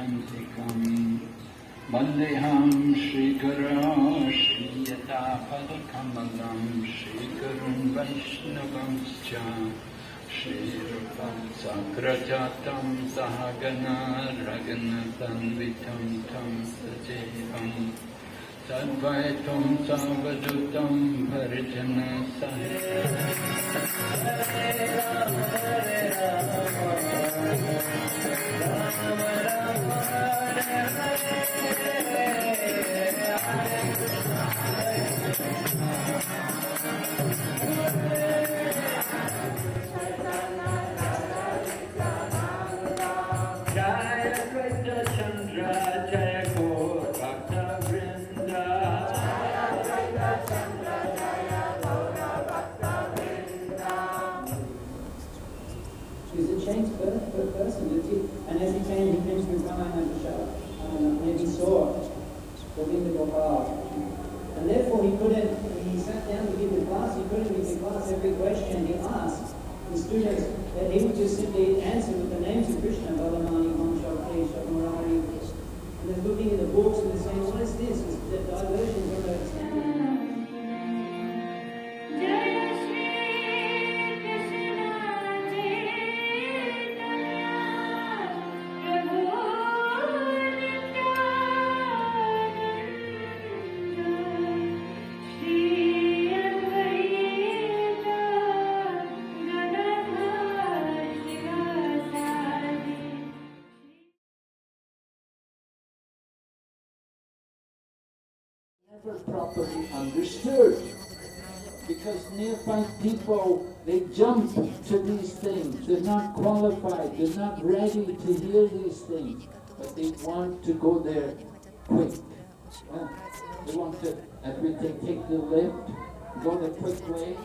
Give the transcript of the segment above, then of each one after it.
Shivantikam Vandeham Shrikara Shriyatapalakamalam Shrikaram Vaishnavamscha Shrirupam Sagrajatam Sahagana Raganatanvitam Tam Sajevam Sadvaitam Savadutam Bharjana and as he came to Brahmana and he saw Govinda Gopal. And therefore he sat down to give the class, he couldn't give the class every question he asked the students, that he would just simply answer with the names of Krishna, Balamani, Mamshakti, Murari. And they're looking in the books and they're saying, what is this? It's the diversion from understanding. Never properly understood, because nearby people, they jump to these things. They're not qualified, they're not ready to hear these things, but they want to go there quick. They want to, as we take the lift, go the quick way.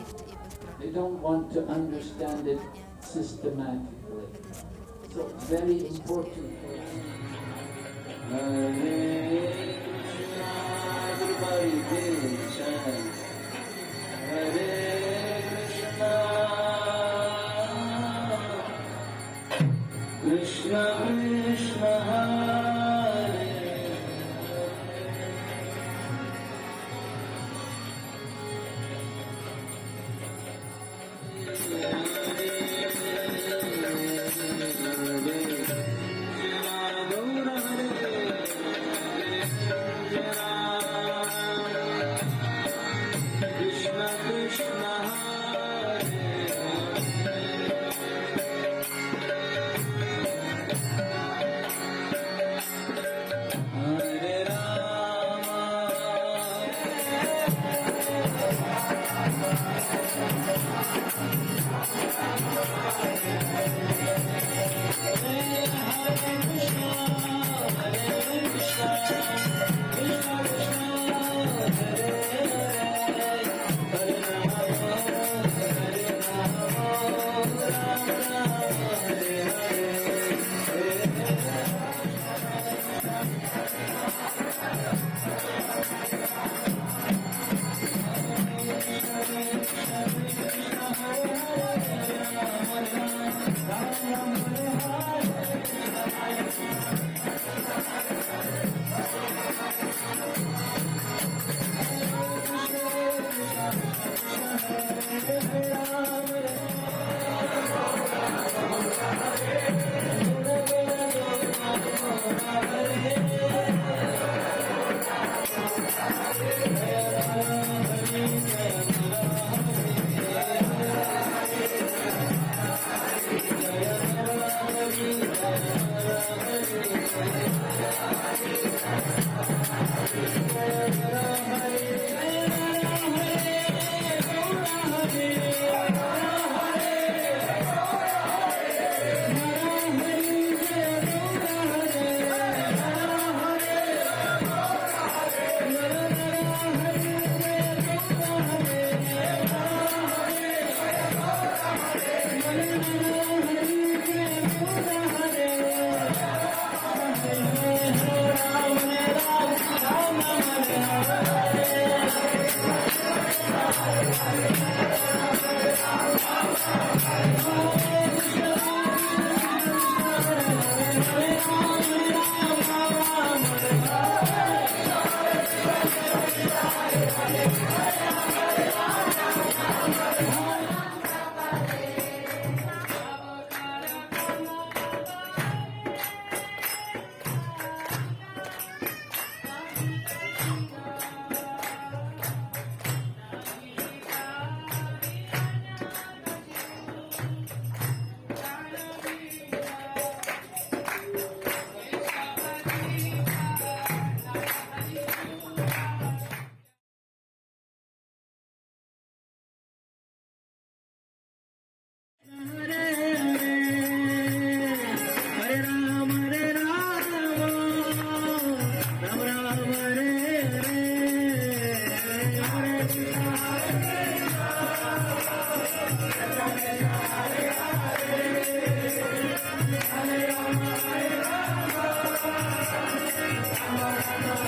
They don't want to understand it systematically. So it's very important for us. Hare Krishna, Krishna Krishna Hare.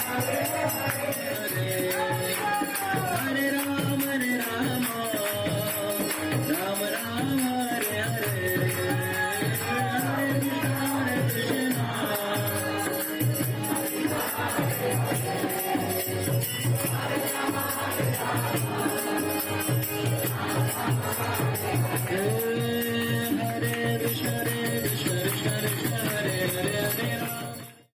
Hare